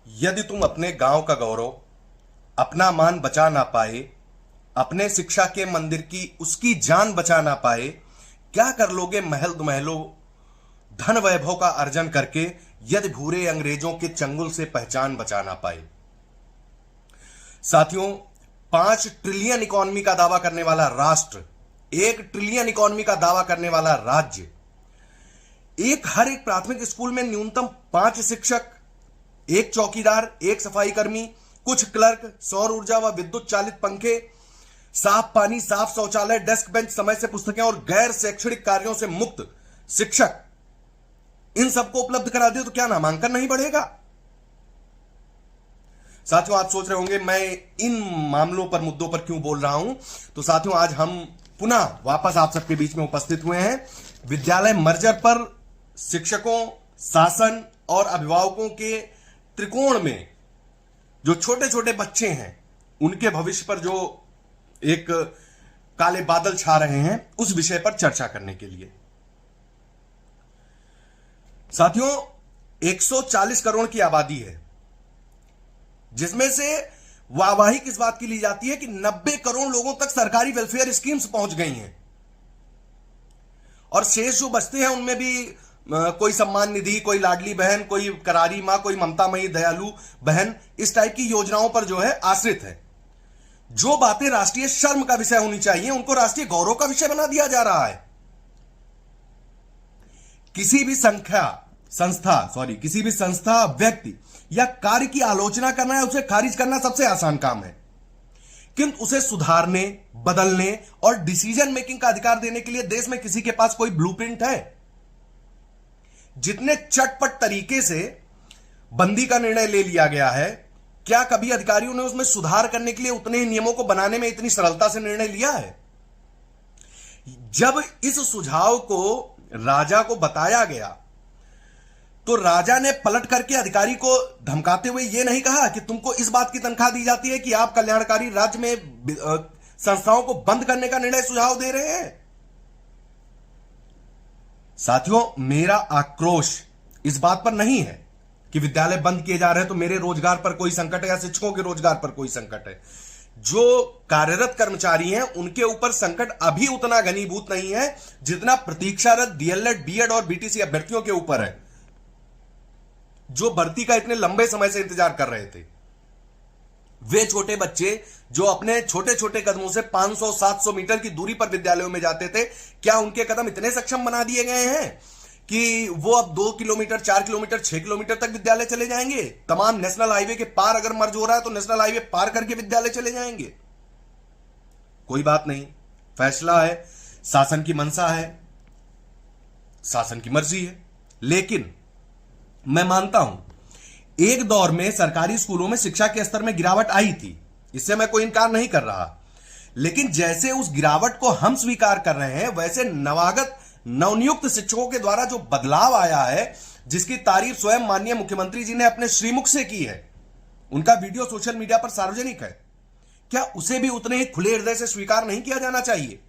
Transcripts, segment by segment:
यदि तुम अपने गांव का गौरव, अपना मान बचा ना पाए, अपने शिक्षा के मंदिर की उसकी जान बचा ना पाए, क्या कर लोगे महल महलों धन वैभव का अर्जन करके, यदि भूरे अंग्रेजों के चंगुल से पहचान बचा ना पाए। साथियों, 5 ट्रिलियन इकोनॉमी का दावा करने वाला राष्ट्र, 1 ट्रिलियन इकोनॉमी का दावा करने वाला राज्य, हर एक प्राथमिक स्कूल में न्यूनतम 5 शिक्षक, 1 चौकीदार, 1 सफाई कर्मी, कुछ क्लर्क, सौर ऊर्जा व विद्युत चालित पंखे, साफ पानी, साफ शौचालय, डेस्क बेंच, समय से पुस्तकें और गैर शैक्षणिक कार्यों से मुक्त शिक्षक, इन सबको उपलब्ध करा दिया तो क्या नामांकन नहीं बढ़ेगा? साथियों, आप सोच रहे होंगे मैं इन मामलों पर, मुद्दों पर क्यों बोल रहा हूं। तो साथियों, आज हम पुनः वापस आप सबके बीच में उपस्थित हुए हैं विद्यालय मर्जर पर शिक्षकों, शासन और अभिभावकों के त्रिकोण में जो छोटे छोटे बच्चे हैं उनके भविष्य पर जो एक काले बादल छा रहे हैं, उस विषय पर चर्चा करने के लिए। साथियों, 140 करोड़ की आबादी है, जिसमें से वाहवाही किस बात की ली जाती है कि 90 करोड़ लोगों तक सरकारी वेलफेयर स्कीम्स पहुंच गई हैं, और शेष जो बचते हैं उनमें भी कोई सम्मान निधि, कोई लाडली बहन, कोई करारी मां, कोई ममतामयी दयालु बहन, इस टाइप की योजनाओं पर जो है आश्रित है। जो बातें राष्ट्रीय शर्म का विषय होनी चाहिए, उनको राष्ट्रीय गौरव का विषय बना दिया जा रहा है। किसी भी संस्था, व्यक्ति या कार्य की आलोचना करना है, उसे खारिज करना सबसे आसान काम है, किंतु उसे सुधारने, बदलने और डिसीजन मेकिंग का अधिकार देने के लिए देश में किसी के पास कोई ब्लूप्रिंट है? जितने चटपट तरीके से बंदी का निर्णय ले लिया गया है, क्या कभी अधिकारियों ने उसमें सुधार करने के लिए उतने ही नियमों को बनाने में इतनी सरलता से निर्णय लिया है? जब इस सुझाव को राजा को बताया गया तो राजा ने पलट करके अधिकारी को धमकाते हुए यह नहीं कहा कि तुमको इस बात की तनख्वाह दी जाती है कि आप कल्याणकारी राज्य में संस्थाओं को बंद करने का निर्णय सुझाव दे रहे हैं। साथियों, मेरा आक्रोश इस बात पर नहीं है कि विद्यालय बंद किए जा रहे हैं तो मेरे रोजगार पर कोई संकट है या शिक्षकों के रोजगार पर कोई संकट है। जो कार्यरत कर्मचारी हैं उनके ऊपर संकट अभी उतना घनीभूत नहीं है जितना प्रतीक्षारत डीएलएड, बीएड और बीटीसी अभ्यर्थियों के ऊपर है, जो भर्ती का इतने लंबे समय से इंतजार कर रहे थे। वे छोटे बच्चे जो अपने छोटे छोटे कदमों से 500-700 मीटर की दूरी पर विद्यालयों में जाते थे, क्या उनके कदम इतने सक्षम बना दिए गए हैं कि वो अब 2 किलोमीटर, 4 किलोमीटर, 6 किलोमीटर तक विद्यालय चले जाएंगे? तमाम नेशनल हाईवे के पार अगर मर्ज हो रहा है तो नेशनल हाईवे पार करके विद्यालय चले जाएंगे? कोई बात नहीं, फैसला है, शासन की मंशा है, शासन की मर्जी है। लेकिन मैं मानता हूं एक दौर में सरकारी स्कूलों में शिक्षा के स्तर में गिरावट आई थी, इससे मैं कोई इनकार नहीं कर रहा। लेकिन जैसे उस गिरावट को हम स्वीकार कर रहे हैं, वैसे नवनियुक्त शिक्षकों के द्वारा जो बदलाव आया है, जिसकी तारीफ स्वयं माननीय मुख्यमंत्री जी ने अपने श्रीमुख से की है, उनका वीडियो सोशल मीडिया पर सार्वजनिक है, क्या उसे भी उतने ही खुले हृदय से स्वीकार नहीं किया जाना चाहिए?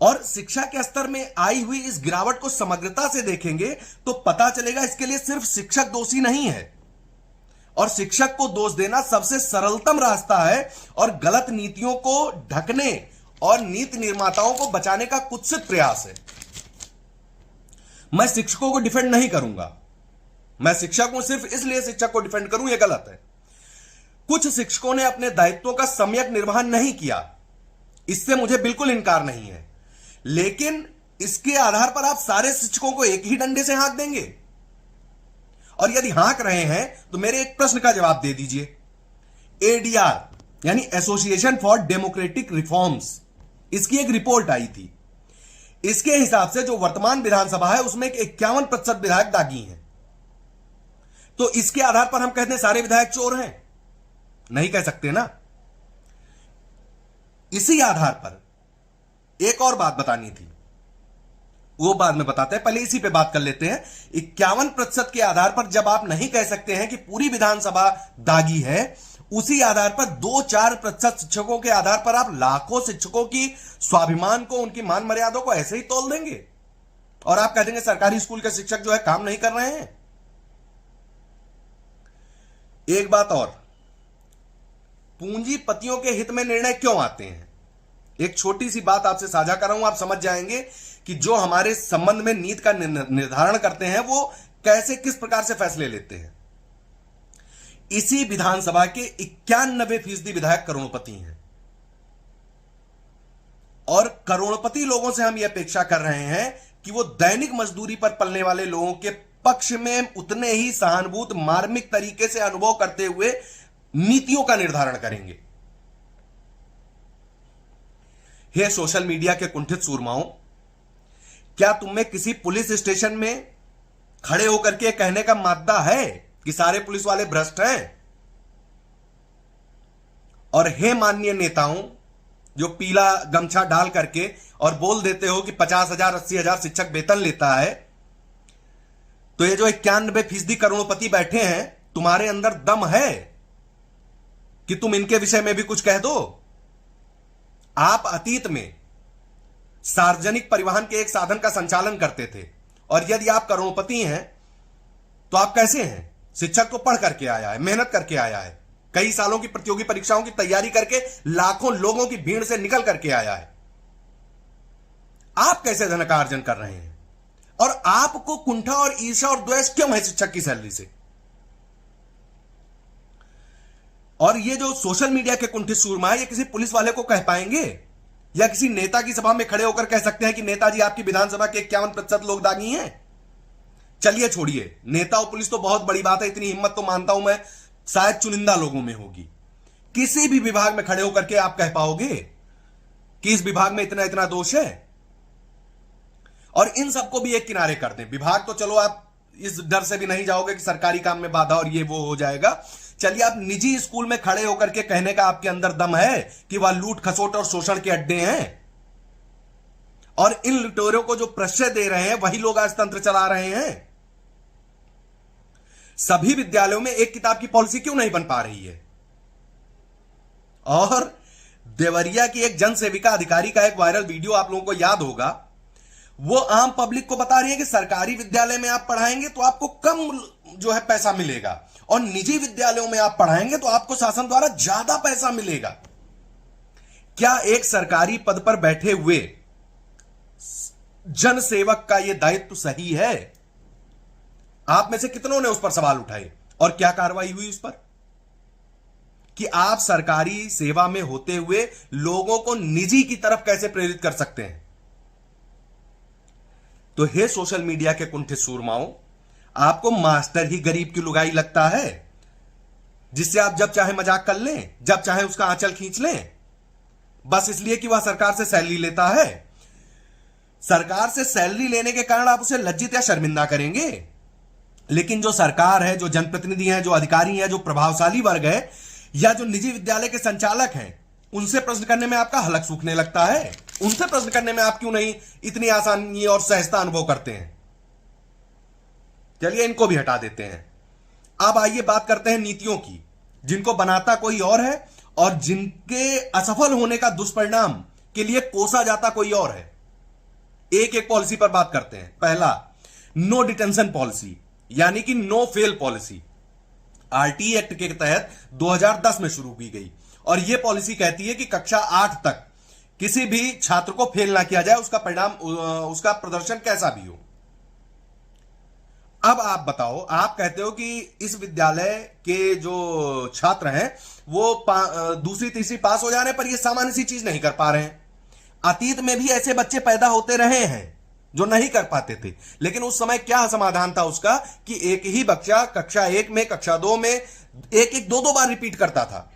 और शिक्षा के स्तर में आई हुई इस गिरावट को समग्रता से देखेंगे तो पता चलेगा इसके लिए सिर्फ शिक्षक दोषी नहीं है, और शिक्षक को दोष देना सबसे सरलतम रास्ता है और गलत नीतियों को ढकने और नीति निर्माताओं को बचाने का कुत्सित प्रयास है। मैं शिक्षकों को डिफेंड नहीं करूंगा, मैं शिक्षक हूं, सिर्फ इसलिए शिक्षक को डिफेंड करूं यह गलत है। कुछ शिक्षकों ने अपने दायित्वों का सम्यक निर्वहन नहीं किया, इससे मुझे बिल्कुल इनकार नहीं है, लेकिन इसके आधार पर आप सारे शिक्षकों को एक ही डंडे से हाँक देंगे? और यदि हाँक रहे हैं तो मेरे एक प्रश्न का जवाब दे दीजिए। एडीआर यानी एसोसिएशन फॉर डेमोक्रेटिक रिफॉर्म्स, इसकी एक रिपोर्ट आई थी। इसके हिसाब से जो वर्तमान विधानसभा है उसमें 51% विधायक दागी हैं। तो इसके आधार पर हम कहते हैं सारे विधायक चोर हैं? नहीं कह सकते ना। इसी आधार पर एक और बात बतानी थी, वो बाद में बताते हैं, पहले इसी पे बात कर लेते हैं। 51% के आधार पर जब आप नहीं कह सकते हैं कि पूरी विधानसभा दागी है, उसी आधार पर 2-4% शिक्षकों के आधार पर आप लाखों शिक्षकों की स्वाभिमान को, उनकी मान मर्यादा को ऐसे ही तोल देंगे और आप कह देंगे सरकारी स्कूल के शिक्षक जो है काम नहीं कर रहे हैं। एक बात और, पूंजीपतियों के हित में निर्णय क्यों आते हैं? एक छोटी सी बात आपसे साझा कर रहा हूं, आप समझ जाएंगे कि जो हमारे संबंध में नीति का निर्धारण करते हैं वो कैसे, किस प्रकार से फैसले लेते हैं। इसी विधानसभा के 91% विधायक करोड़पति हैं, और करोड़पति लोगों से हम यह अपेक्षा कर रहे हैं कि वो दैनिक मजदूरी पर पलने वाले लोगों के पक्ष में उतने ही सहानुभूत, मार्मिक तरीके से अनुभव करते हुए नीतियों का निर्धारण करेंगे। हे सोशल मीडिया के कुंठित सूरमाओं, क्या तुम में किसी पुलिस स्टेशन में खड़े होकर के कहने का मादा है कि सारे पुलिस वाले भ्रष्ट हैं? और हे माननीय नेताओं, जो पीला गमछा डाल करके और बोल देते हो कि 50,000 80,000 शिक्षक वेतन लेता है, तो ये जो 91% करोड़पति बैठे हैं, तुम्हारे अंदर दम है कि तुम इनके विषय में भी कुछ कह दो? आप अतीत में सार्वजनिक परिवहन के एक साधन का संचालन करते थे, और यदि आप करोड़पति हैं तो आप कैसे हैं? शिक्षक तो पढ़ करके आया है, मेहनत करके आया है, कई सालों की प्रतियोगी परीक्षाओं की तैयारी करके लाखों लोगों की भीड़ से निकल करके आया है। आप कैसे धन का अर्जन कर रहे हैं? और आपको कुंठा और ईर्ष्या और द्वेष क्यों है शिक्षक की सैलरी से? और ये जो सोशल मीडिया के कुंठित सूरमा है, ये किसी पुलिस वाले को कह पाएंगे, या किसी नेता की सभा में खड़े होकर कह सकते हैं कि नेताजी आपकी विधानसभा के 51% लोग दागी हैं? चलिए छोड़िए, नेता और पुलिस तो बहुत बड़ी बात है, इतनी हिम्मत तो मानता हूं मैं शायद चुनिंदा लोगों में होगी। किसी भी विभाग में खड़े होकर के आप कह पाओगे कि इस विभाग में इतना इतना दोष है? और इन सबको भी एक किनारे कर दें। विभाग तो चलो, आप इस डर से भी नहीं जाओगे कि सरकारी काम में बाधा और ये वो हो जाएगा। चलिए, आप निजी स्कूल में खड़े होकर के कहने का आपके अंदर दम है कि वह लूट खसोट और शोषण के अड्डे हैं, और इन लुटेरों को जो प्रश्रय दे रहे हैं वही लोग आज तंत्र चला रहे हैं। सभी विद्यालयों में एक किताब की पॉलिसी क्यों नहीं बन पा रही है? और देवरिया की एक जन सेविका अधिकारी का एक वायरल वीडियो आप लोगों को याद होगा, वो आम पब्लिक को बता रही है कि सरकारी विद्यालय में आप पढ़ाएंगे तो आपको कम जो है पैसा मिलेगा, और निजी विद्यालयों में आप पढ़ाएंगे तो आपको शासन द्वारा ज्यादा पैसा मिलेगा। क्या एक सरकारी पद पर बैठे हुए जन सेवक का यह दायित्व सही है? आप में से कितनों ने उस पर सवाल उठाए, और क्या कार्रवाई हुई उस पर कि आप सरकारी सेवा में होते हुए लोगों को निजी की तरफ कैसे प्रेरित कर सकते हैं? तो हे सोशल मीडिया के कुंठित सूरमाओं, आपको मास्टर ही गरीब की लुगाई लगता है, जिससे आप जब चाहे मजाक कर लें, जब चाहे उसका आंचल खींच लें, बस इसलिए कि वह सरकार से सैलरी लेता है। सरकार से सैलरी लेने के कारण आप उसे लज्जित या शर्मिंदा करेंगे, लेकिन जो सरकार है, जो जनप्रतिनिधि हैं, जो अधिकारी हैं, जो प्रभावशाली वर्ग है, या जो निजी विद्यालय के संचालक हैं, उनसे प्रश्न करने में आपका हलक सूखने लगता है। उनसे प्रश्न करने में आप क्यों नहीं इतनी आसानी और सहजता अनुभव करते हैं? चलिए, इनको भी हटा देते हैं। अब आइए बात करते हैं नीतियों की, जिनको बनाता कोई और है और जिनके असफल होने का दुष्परिणाम के लिए कोसा जाता कोई और है। एक एक पॉलिसी पर बात करते हैं। पहला, नो डिटेंशन पॉलिसी, यानी कि no fail policy. RT act के तहत 2010 में शुरू की गई, और यह पॉलिसी कहती है कि कक्षा 8 तक किसी भी छात्र को फेल ना किया जाए, उसका परिणाम, उसका प्रदर्शन कैसा भी हो। अब आप बताओ, आप कहते हो कि इस विद्यालय के जो छात्र हैं वो दूसरी तीसरी पास हो जाने पर ये सामान्य सी चीज नहीं कर पा रहे हैं। अतीत में भी ऐसे बच्चे पैदा होते रहे हैं जो नहीं कर पाते थे, लेकिन उस समय क्या समाधान था उसका कि एक ही बच्चा कक्षा 1 में, कक्षा 2 में एक एक दो बार रिपीट करता था।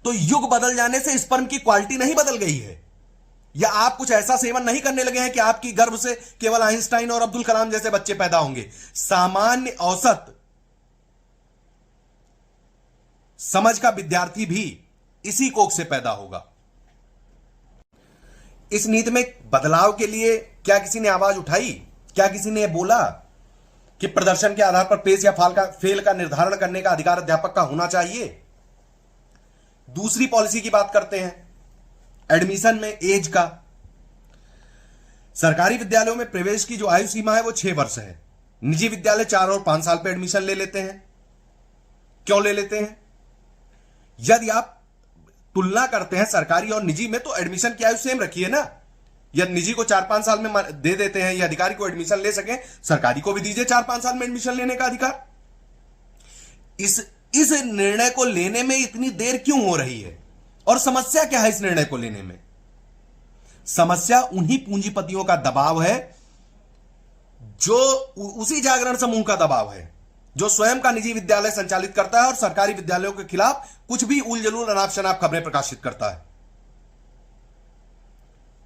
तो युग बदल जाने से स्पर्म की क्वालिटी नहीं बदल गई है, या आप कुछ ऐसा सेवन नहीं करने लगे हैं कि आपकी गर्भ से केवल आइंस्टाइन और अब्दुल कलाम जैसे बच्चे पैदा होंगे। सामान्य औसत समझ का विद्यार्थी भी इसी कोख से पैदा होगा। इस नीति में बदलाव के लिए क्या किसी ने आवाज उठाई? क्या किसी ने बोला कि प्रदर्शन के आधार पर पेश या फेल का निर्धारण करने का अधिकार अध्यापक का होना चाहिए? दूसरी पॉलिसी की बात करते हैं, एडमिशन में एज का। सरकारी विद्यालयों में प्रवेश की जो आयु सीमा है वो 6 वर्ष है। निजी विद्यालय 4 और 5 साल पे एडमिशन ले लेते हैं। क्यों ले लेते हैं? यदि आप तुलना करते हैं सरकारी और निजी में, तो एडमिशन की आयु सेम रखिए ना। यदि निजी को 4-5 साल में दे देते हैं, या अधिकारी को एडमिशन ले सके, सरकारी को भी दीजिए 4-5 साल में एडमिशन लेने का अधिकार। इस निर्णय को लेने में इतनी देर क्यों हो रही है, और समस्या क्या है इस निर्णय को लेने में? समस्या उन्हीं पूंजीपतियों का दबाव है, जो उसी जागरण समूह का दबाव है जो स्वयं का निजी विद्यालय संचालित करता है और सरकारी विद्यालयों के खिलाफ कुछ भी उलझुल अनाप शनाप खबरें प्रकाशित करता है।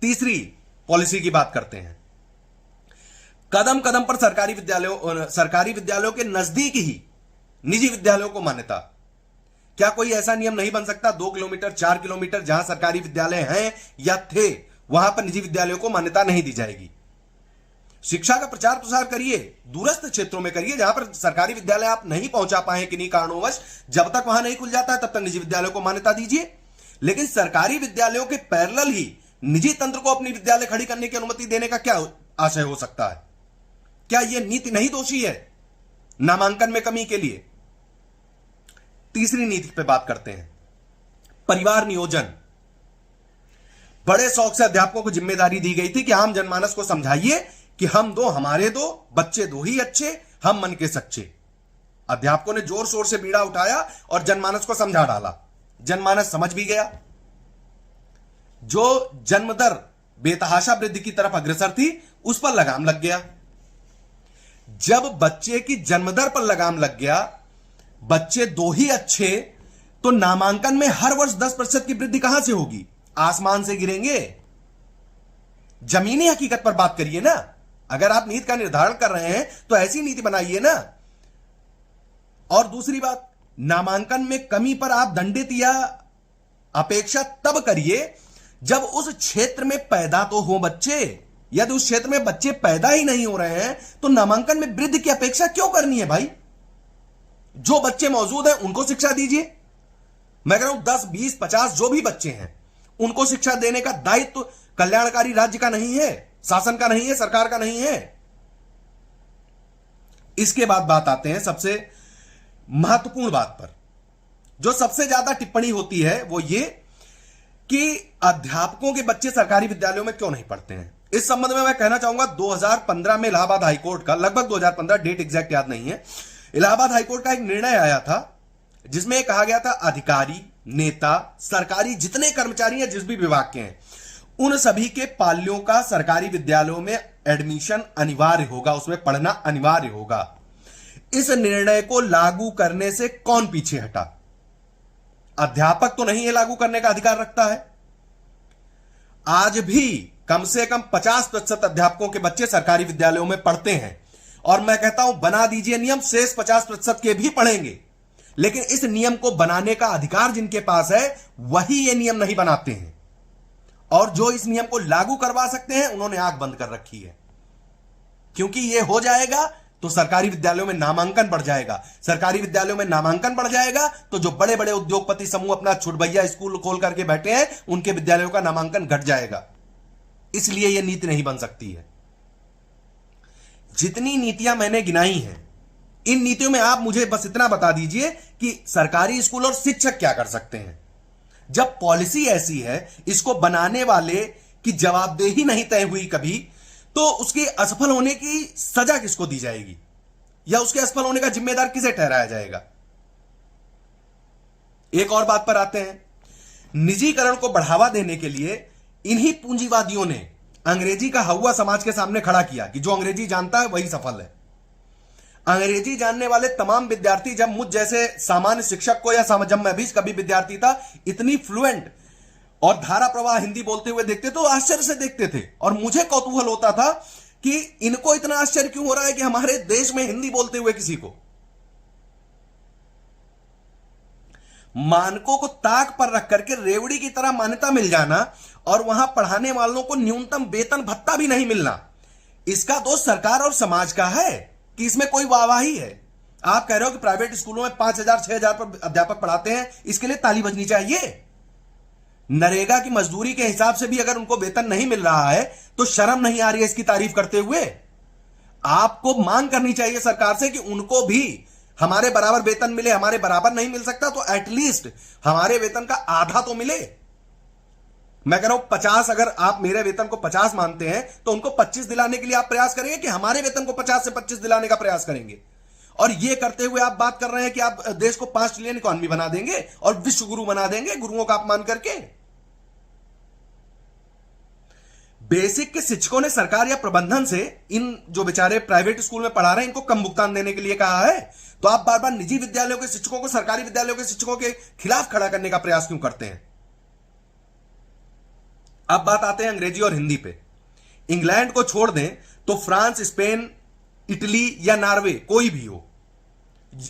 तीसरी पॉलिसी की बात करते हैं। कदम कदम पर सरकारी विद्यालयों के नजदीक ही निजी विद्यालयों को मान्यता। क्या कोई ऐसा नियम नहीं बन सकता 2 किलोमीटर 4 किलोमीटर जहां सरकारी विद्यालय हैं या थे, वहां पर निजी विद्यालयों को मान्यता नहीं दी जाएगी? शिक्षा का प्रचार प्रसार करिए, दूरस्थ क्षेत्रों में करिए, जहां पर सरकारी विद्यालय आप नहीं पहुंचा पाए किन्हीं कारणोंवश। जब तक वहां नहीं खुल जाता है तब तक निजी विद्यालयों को मान्यता दीजिए। लेकिन सरकारी विद्यालयों के पैरेलल ही निजी तंत्र को अपनी विद्यालय खड़ी करने की अनुमति देने का क्या आशय हो सकता है? क्या यह नीति नहीं दोषी है नामांकन में कमी के लिए? तीसरी नीति पे बात करते हैं, परिवार नियोजन। बड़े शौक से अध्यापकों को जिम्मेदारी दी गई थी कि आम जनमानस को समझाइए कि हम दो, हमारे दो, बच्चे दो ही अच्छे, हम मन के सच्चे। अध्यापकों ने जोर शोर से बीड़ा उठाया और जनमानस को समझा डाला। जनमानस समझ भी गया। जो जन्मदर बेतहाशा वृद्धि की तरफ अग्रसर थी, उस पर लगाम लग गया। जब बच्चे की जन्मदर पर लगाम लग गया, बच्चे दो ही अच्छे, तो नामांकन में हर वर्ष 10% की वृद्धि कहां से होगी? आसमान से गिरेंगे? जमीनी हकीकत पर बात करिए ना। अगर आप नीति का निर्धारण कर रहे हैं तो ऐसी नीति बनाइए ना। और दूसरी बात, नामांकन में कमी पर आप दंडित या अपेक्षा तब करिए जब उस क्षेत्र में पैदा तो हो बच्चे। यदि उस क्षेत्र में बच्चे पैदा ही नहीं हो रहे हैं तो नामांकन में वृद्धि की अपेक्षा क्यों करनी है भाई? जो बच्चे मौजूद हैं उनको शिक्षा दीजिए। मैं कह रहा हूं 10, 20, 50 जो भी बच्चे हैं उनको शिक्षा देने का दायित्व कल्याणकारी राज्य का नहीं है, शासन का नहीं है, सरकार का नहीं है। इसके बाद बात आते हैं सबसे महत्वपूर्ण बात पर, जो सबसे ज्यादा टिप्पणी होती है वो ये कि अध्यापकों के बच्चे सरकारी विद्यालयों में क्यों नहीं पढ़ते हैं। इस संबंध में मैं कहना चाहूंगा 2015 में इलाहाबाद हाईकोर्ट का, लगभग 2015, डेट एग्जैक्ट याद नहीं है, इलाहाबाद हाईकोर्ट का एक निर्णय आया था जिसमें कहा गया था अधिकारी, नेता, सरकारी जितने कर्मचारी हैं जिस भी विभाग के हैं, उन सभी के पाल्यों का सरकारी विद्यालयों में एडमिशन अनिवार्य होगा, उसमें पढ़ना अनिवार्य होगा। इस निर्णय को लागू करने से कौन पीछे हटा? अध्यापक तो नहीं है लागू करने का अधिकार रखता है। आज भी कम से कम 50% अध्यापकों के बच्चे सरकारी विद्यालयों में पढ़ते हैं, और मैं कहता हूं बना दीजिए नियम, शेष 50% के भी पढ़ेंगे। लेकिन इस नियम को बनाने का अधिकार जिनके पास है वही ये नियम नहीं बनाते हैं, और जो इस नियम को लागू करवा सकते हैं उन्होंने आंख बंद कर रखी है। क्योंकि ये हो जाएगा तो सरकारी विद्यालयों में नामांकन बढ़ जाएगा। सरकारी विद्यालयों में नामांकन बढ़ जाएगा तो जो बड़े बड़े उद्योगपति समूह अपना छुटभैया स्कूल खोल करके बैठे हैं उनके विद्यालयों का नामांकन घट जाएगा। इसलिए यह नीति नहीं बन सकती है। जितनी नीतियां मैंने गिनाई हैं, इन नीतियों में आप मुझे बस इतना बता दीजिए कि सरकारी स्कूल और शिक्षक क्या कर सकते हैं। जब पॉलिसी ऐसी है, इसको बनाने वाले की जवाबदेही नहीं तय हुई कभी, तो उसके असफल होने की सजा किसको दी जाएगी, या उसके असफल होने का जिम्मेदार किसे ठहराया जाएगा? एक और बात पर आते हैं। निजीकरण को बढ़ावा देने के लिए इन्हीं पूंजीवादियों ने अंग्रेजी का हौवा समाज के सामने खड़ा किया कि जो अंग्रेजी जानता है वही सफल है। अंग्रेजी जानने वाले तमाम विद्यार्थी जब मुझ जैसे सामान्य शिक्षक को, या जब मैं भी कभी विद्यार्थी था, इतनी फ्लुएंट और धारा प्रवाह हिंदी बोलते हुए देखते तो आश्चर्य से देखते थे, और मुझे कौतूहल होता था कि इनको इतना आश्चर्य क्यों हो रहा है कि हमारे देश में हिंदी बोलते हुए किसी को। मानकों को ताक पर रख करके रेवड़ी की तरह मान्यता मिल जाना और वहां पढ़ाने वालों को न्यूनतम वेतन भत्ता भी नहीं मिलना, इसका दोष सरकार और समाज का है कि इसमें कोई वाहवाही है। आप कह रहे हो कि प्राइवेट स्कूलों में 5,000 6,000 पर अध्यापक पढ़ाते हैं, इसके लिए ताली बजनी चाहिए। नरेगा की मजदूरी के हिसाब से भी अगर उनको वेतन नहीं मिल रहा है तो शर्म नहीं आ रही है इसकी तारीफ करते हुए? आपको मांग करनी चाहिए सरकार से कि उनको भी हमारे बराबर वेतन मिले, हमारे बराबर नहीं मिल सकता तो एटलीस्ट हमारे वेतन का आधा तो मिले। मैं कह रहा हूं 50, अगर आप मेरे वेतन को 50 मानते हैं तो उनको 25 दिलाने के लिए आप प्रयास करेंगे कि हमारे वेतन को 50 से 25 दिलाने का प्रयास करेंगे? और ये करते हुए आप बात कर रहे हैं कि आप देश को 5 ट्रिलियन इकोनॉमी बना देंगे और विश्व गुरु बना देंगे, गुरुओं का अपमान करके। बेसिक के शिक्षकों ने सरकार या प्रबंधन से इन जो बेचारे प्राइवेट स्कूल में पढ़ा रहे हैं इनको कम भुगतान देने के लिए कहा है, तो आप बार बार निजी विद्यालयों के शिक्षकों को सरकारी विद्यालयों के शिक्षकों के खिलाफ खड़ा करने का प्रयास क्यों करते हैं? अब बात आते हैं अंग्रेजी और हिंदी पे। इंग्लैंड को छोड़ दें तो फ्रांस, स्पेन, इटली या नॉर्वे, कोई भी हो,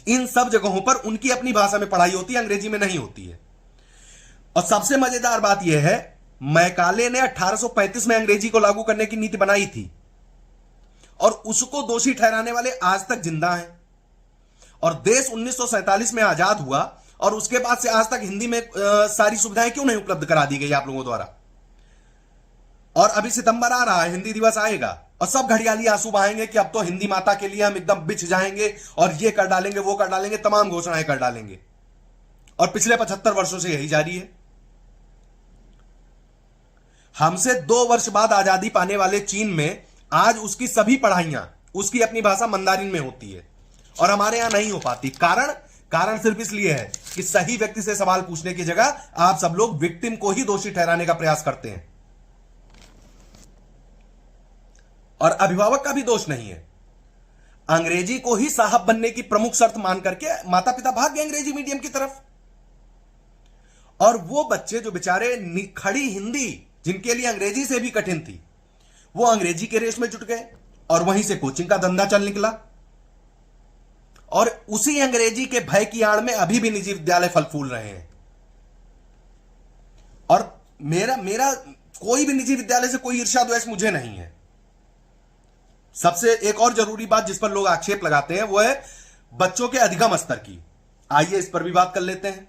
इन सब जगहों पर उनकी अपनी भाषा में पढ़ाई होती है, अंग्रेजी में नहीं होती है। और सबसे मजेदार बात यह है, मैकाले ने 1835 में अंग्रेजी को लागू करने की नीति बनाई थी और उसको दोषी ठहराने वाले आज तक जिंदा हैं। और देश 1947 में आजाद हुआ और उसके बाद से आज तक हिंदी में सारी सुविधाएं क्यों नहीं उपलब्ध करा दी गई आप लोगों द्वारा? और अभी सितंबर आ रहा है, हिंदी दिवस आएगा और सब घड़ियाली आंसू बहाएंगे कि अब तो हिंदी माता के लिए हम एकदम बिछ जाएंगे और ये कर डालेंगे, वो कर डालेंगे, तमाम घोषणाएं कर डालेंगे। और पिछले 75 वर्षों से यही जारी है। हमसे 2 वर्ष बाद आजादी पाने वाले चीन में आज उसकी सभी पढ़ाइयां उसकी अपनी भाषा मंदारिन में होती है और हमारे यहां नहीं हो पाती। कारण सिर्फ इसलिए है कि सही व्यक्ति से सवाल पूछने की जगह आप सब लोग विक्टिम को ही दोषी ठहराने का प्रयास करते हैं। और अभिभावक का भी दोष नहीं है। अंग्रेजी को ही साहब बनने की प्रमुख शर्त मान करके माता पिता भाग गए अंग्रेजी मीडियम की तरफ। और वो बच्चे जो बेचारे खड़ी हिंदी, जिनके लिए अंग्रेजी से भी कठिन थी, वो अंग्रेजी के रेस में जुट गए और वहीं से कोचिंग का धंधा चल निकला। और उसी अंग्रेजी के भय की आड़ में अभी भी निजी विद्यालय फल फूल रहे हैं। और मेरा कोई भी निजी विद्यालय से कोई ईर्ष्या द्वेष मुझे नहीं है। सबसे एक और जरूरी बात जिस पर लोग आक्षेप लगाते हैं वो है बच्चों के अधिगम स्तर की। आइए इस पर भी बात कर लेते हैं।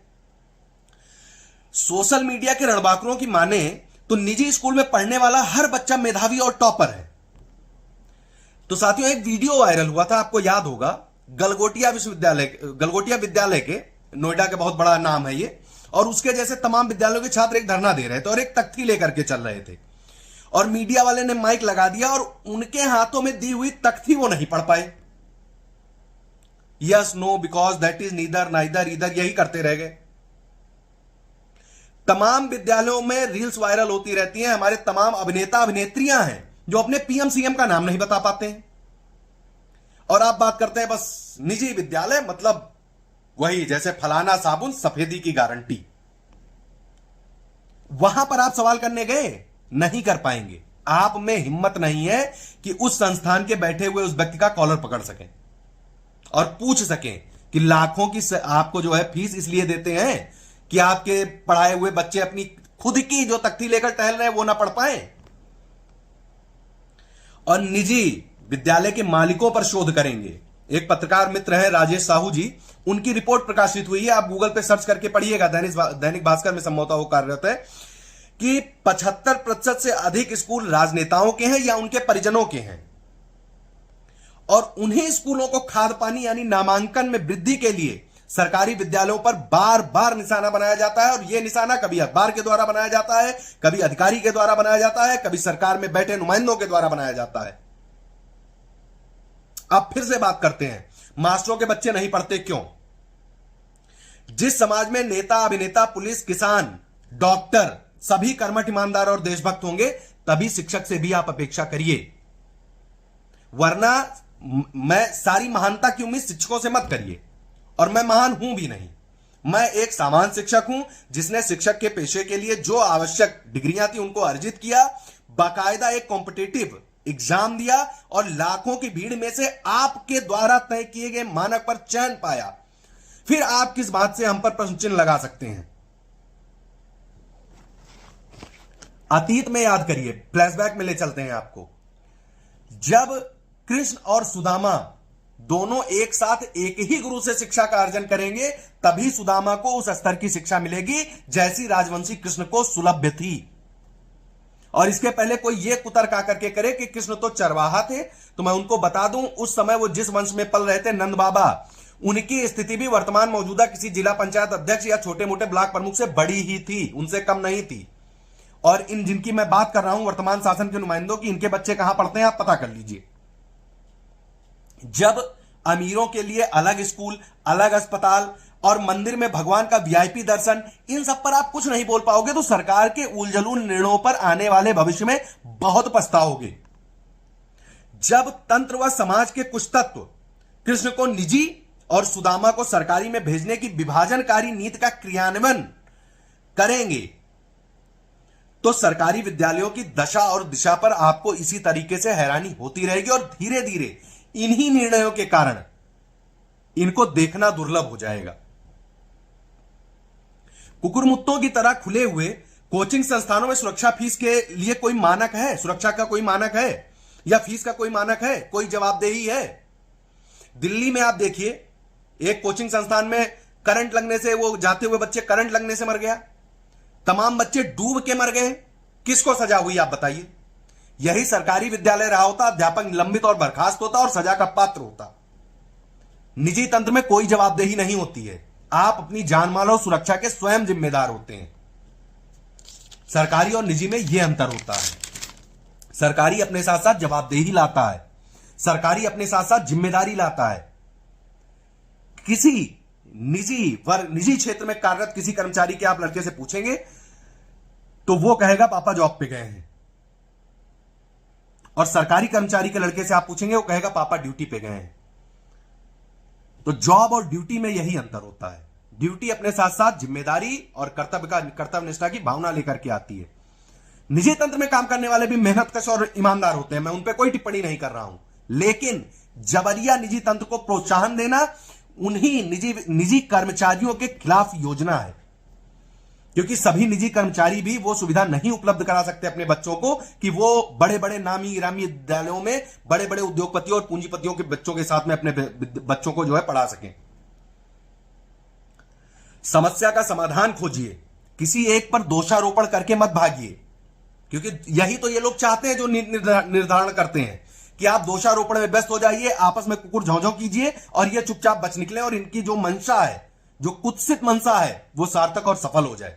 सोशल मीडिया के रणबांकुरों की माने तो निजी स्कूल में पढ़ने वाला हर बच्चा मेधावी और टॉपर है। तो साथियों, एक वीडियो वायरल हुआ था, आपको याद होगा, गलगोटिया विद्यालय के, नोएडा के बहुत बड़ा नाम है ये, और उसके जैसे तमाम विद्यालयों के छात्र एक धरना दे रहे थे और एक तख्ती लेकर के चल रहे थे और मीडिया वाले ने माइक लगा दिया और उनके हाथों में दी हुई तख्ती वो नहीं पढ़ पाए। Yes, no, because, that is, neither, neither, either, यही करते रह गए। तमाम विद्यालयों में रील्स वायरल होती रहती हैं। हमारे तमाम अभिनेता अभिनेत्रियां हैं जो अपने पीएम सीएम का नाम नहीं बता पाते हैं। और आप बात करते हैं बस निजी विद्यालय मतलब वही जैसे फलाना साबुन सफेदी की गारंटी। वहां पर आप सवाल करने गए, नहीं कर पाएंगे। आप में हिम्मत नहीं है कि उस संस्थान के बैठे हुए उस व्यक्ति का कॉलर पकड़ सकें और पूछ सकें कि लाखों की आपको जो है फीस इसलिए देते हैं कि आपके पढ़ाए हुए बच्चे अपनी खुद की जो तख्ती लेकर टहल रहे हैं वो ना पढ़ पाए। और निजी विद्यालय के मालिकों पर शोध करेंगे। एक पत्रकार मित्र हैं राजेश साहू जी, उनकी रिपोर्ट प्रकाशित हुई है, आप गूगल पे सर्च करके पढ़िएगा, दैनिक भास्कर में संभवतः वो कार्यरत है, कि 75% से अधिक स्कूल राजनेताओं के हैं या उनके परिजनों के हैं। और उन्हीं स्कूलों को खाद पानी यानी नामांकन में वृद्धि के लिए सरकारी विद्यालयों पर बार बार निशाना बनाया जाता है। और यह निशाना कभी अखबार के द्वारा बनाया जाता है, कभी अधिकारी के द्वारा बनाया जाता है, कभी सरकार में बैठे नुमाइंदों के द्वारा बनाया जाता है। अब फिर से बात करते हैं, मास्टरों के बच्चे नहीं पढ़ते क्यों? जिस समाज में नेता, अभिनेता, पुलिस, किसान, डॉक्टर सभी कर्मठ, ईमानदार और देशभक्त होंगे, तभी शिक्षक से भी आप अपेक्षा करिए। वरना मैं सारी महानता की उम्मीद शिक्षकों से मत करिए। और मैं महान हूं भी नहीं, मैं एक सामान्य शिक्षक हूं जिसने शिक्षक के पेशे के लिए जो आवश्यक डिग्रियां थी उनको अर्जित किया, बाकायदा एक कॉम्पिटिटिव एग्जाम दिया और लाखों की भीड़ में से आपके द्वारा तय किए गए मानक पर चयन पाया। फिर आप किस बात से हम पर प्रश्न चिन्ह लगा सकते हैं? अतीत में याद करिए, फ्लैशबैक में ले चलते हैं आपको। जब कृष्ण और सुदामा दोनों एक साथ एक ही गुरु से शिक्षा का अर्जन करेंगे, तभी सुदामा को उस स्तर की शिक्षा मिलेगी जैसी राजवंशी कृष्ण को सुलभ्य थी। और इसके पहले कोई यह कुतर्क आकर के करे कि कृष्ण तो चरवाहा थे, तो मैं उनको बता दूं उस समय वो जिस वंश में पल रहे थे, नंद बाबा, उनकी स्थिति भी वर्तमान मौजूदा किसी जिला पंचायत अध्यक्ष या छोटे मोटे ब्लॉक प्रमुख से बड़ी ही थी, उनसे कम नहीं थी। और इन जिनकी मैं बात कर रहा हूं वर्तमान शासन के नुमाइंदों की, इनके बच्चे कहां पढ़ते हैं आप पता कर लीजिए। जब अमीरों के लिए अलग स्कूल, अलग अस्पताल और मंदिर में भगवान का वीआईपी दर्शन, इन सब पर आप कुछ नहीं बोल पाओगे तो सरकार के उलझुल निर्णयों पर आने वाले भविष्य में बहुत पछताओगे। जब तंत्र व समाज के कुछ तत्व कृष्ण को निजी और सुदामा को सरकारी में भेजने की विभाजनकारी नीति का क्रियान्वयन करेंगे तो सरकारी विद्यालयों की दशा और दिशा पर आपको इसी तरीके से हैरानी होती रहेगी और धीरे धीरे इन्हीं निर्णयों के कारण इनको देखना दुर्लभ हो जाएगा। कुकुरमुत्तों की तरह खुले हुए कोचिंग संस्थानों में सुरक्षा फीस के लिए कोई मानक है? सुरक्षा का कोई मानक है या फीस का कोई मानक है? कोई जवाबदेही है? दिल्ली में आप देखिए, एक कोचिंग संस्थान में करंट लगने से, वो जाते हुए बच्चे करंट लगने से मर गया, तमाम बच्चे डूब के मर गए। किसको सजा हुई आप बताइए? यही सरकारी विद्यालय रहा होता, अध्यापक निलंबित और बर्खास्त होता और सजा का पात्र होता। निजी तंत्र में कोई जवाबदेही नहीं होती है, आप अपनी जान माल और सुरक्षा के स्वयं जिम्मेदार होते हैं। सरकारी और निजी में यह अंतर होता है। सरकारी अपने साथ साथ जवाबदेही लाता है, सरकारी अपने साथ साथ जिम्मेदारी लाता है। किसी निजी क्षेत्र में कार्यरत किसी कर्मचारी के आप लड़के से पूछेंगे तो वो कहेगा पापा जॉब पे गए हैं, और सरकारी कर्मचारी के लड़के से आप पूछेंगे वो कहेगा पापा ड्यूटी पे गए हैं। तो जॉब और ड्यूटी में यही अंतर होता है। ड्यूटी अपने साथ साथ जिम्मेदारी और कर्तव्य निष्ठा की भावना लेकर के आती है। निजी तंत्र में काम करने वाले भी मेहनतकश और ईमानदार होते हैं, मैं उन पर कोई टिप्पणी नहीं कर रहा हूं, लेकिन जबरिया निजी तंत्र को प्रोत्साहन देना उन्हीं निजी कर्मचारियों के खिलाफ योजना है, क्योंकि सभी निजी कर्मचारी भी वो सुविधा नहीं उपलब्ध करा सकते अपने बच्चों को कि वो बड़े बड़े नामी गिरामी विद्यालयों में बड़े बड़े उद्योगपतियों और पूंजीपतियों के बच्चों के साथ में अपने बच्चों को जो है पढ़ा सकें। समस्या का समाधान खोजिए, किसी एक पर दोषारोपण करके मत भागिए, क्योंकि यही तो ये लोग चाहते हैं जो निर्धारण करते हैं कि आप दोषारोपण में व्यस्त हो जाइए, आपस में कुकुर झौझौ कीजिए और ये चुपचाप बच निकले और इनकी जो मंशा है, जो कुत्सित मंशा है, वो सार्थक और सफल हो जाए।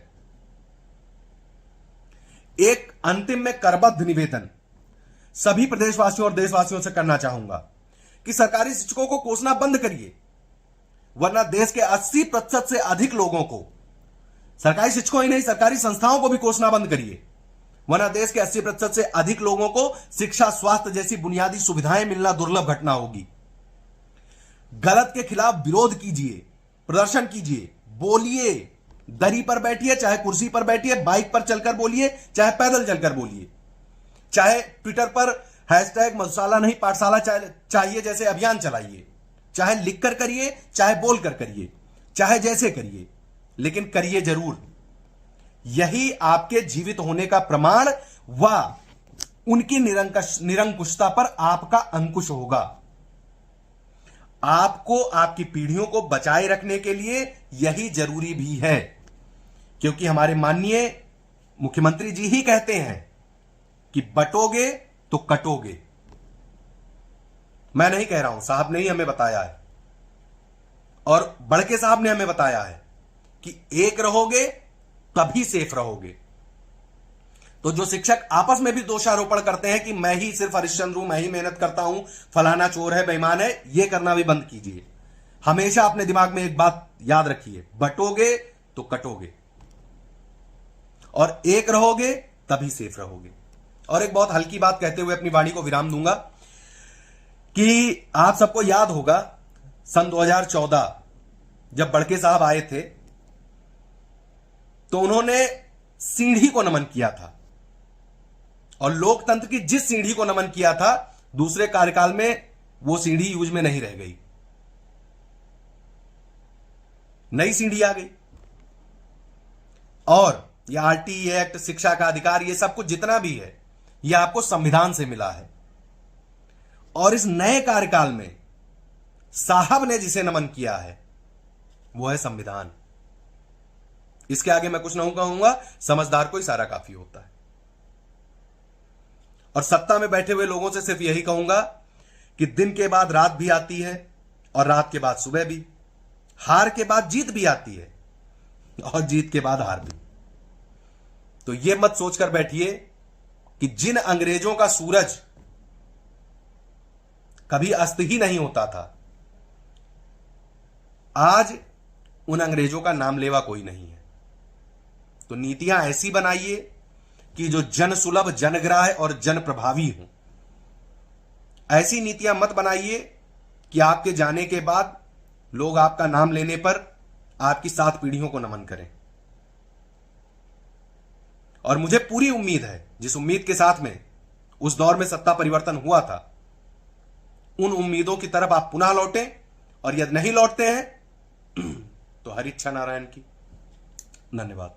एक अंतिम में करबद्ध निवेदन सभी प्रदेशवासियों और देशवासियों से करना चाहूंगा कि सरकारी शिक्षकों को कोसना बंद करिए, वरना देश के 80% से अधिक लोगों को, सरकारी शिक्षकों ही नहीं सरकारी संस्थाओं को भी कोसना बंद करिए, वरना देश के 80% से अधिक लोगों को शिक्षा, स्वास्थ्य जैसी बुनियादी सुविधाएं मिलना दुर्लभ घटना होगी। गलत के खिलाफ विरोध कीजिए, प्रदर्शन कीजिए, बोलिए, दरी पर बैठिए, चाहे कुर्सी पर बैठिए, बाइक पर चलकर बोलिए, चाहे पैदल चलकर बोलिए, चाहे ट्विटर पर हैशटैग मधुशाला नहीं पाठशाला चाहिए जैसे अभियान चलाइए, चाहे लिखकर करिए, चाहे बोलकर करिए, चाहे जैसे करिए, लेकिन करिए जरूर। यही आपके जीवित होने का प्रमाण व उनकी निरंकुशता पर आपका अंकुश होगा। आपको आपकी पीढ़ियों को बचाए रखने के लिए यही जरूरी भी है, क्योंकि हमारे माननीय मुख्यमंत्री जी ही कहते हैं कि बटोगे तो कटोगे। मैं नहीं कह रहा हूं, साहब ने ही हमें बताया है और बड़के साहब ने हमें बताया है कि एक रहोगे तभी सेफ रहोगे। तो जो शिक्षक आपस में भी दोषारोपण करते हैं कि मैं ही सिर्फ हरिश्चंद्र हूं, मैं ही मेहनत करता हूं, फलाना चोर है, बेईमान है, यह करना भी बंद कीजिए। हमेशा अपने दिमाग में एक बात याद रखिए, बटोगे तो कटोगे और एक रहोगे तभी सेफ रहोगे। और एक बहुत हल्की बात कहते हुए अपनी वाणी को विराम दूंगा कि आप सबको याद होगा सन 2014 जब बड़के साहब आए थे तो उन्होंने सीढ़ी को नमन किया था, और लोकतंत्र की जिस सीढ़ी को नमन किया था दूसरे कार्यकाल में वो सीढ़ी यूज में नहीं रह गई, नई सीढ़ी आ गई। और ये आरटी एक्ट, शिक्षा का अधिकार, ये सब कुछ जितना भी है ये आपको संविधान से मिला है, और इस नए कार्यकाल में साहब ने जिसे नमन किया है वो है संविधान। इसके आगे मैं कुछ नहीं कहूंगा, समझदार को इशारा काफी होता है। और सत्ता में बैठे हुए लोगों से सिर्फ यही कहूंगा कि दिन के बाद रात भी आती है और रात के बाद सुबह भी। हार के बाद जीत भी आती है और जीत के बाद हार भी। तो यह मत सोचकर बैठिए कि जिन अंग्रेजों का सूरज कभी अस्त ही नहीं होता था, आज उन अंग्रेजों का नाम लेवा कोई नहीं है। तो नीतियां ऐसी बनाइए कि जो जन सुलभ, जनग्राह्य और जन प्रभावी हो। ऐसी नीतियां मत बनाइए कि आपके जाने के बाद लोग आपका नाम लेने पर आपकी 7 पीढ़ियों को नमन करें। और मुझे पूरी उम्मीद है, जिस उम्मीद के साथ में उस दौर में सत्ता परिवर्तन हुआ था, उन उम्मीदों की तरफ आप पुनः लौटें। और यदि नहीं लौटते हैं तो हरि इच्छा नारायण की। धन्यवाद।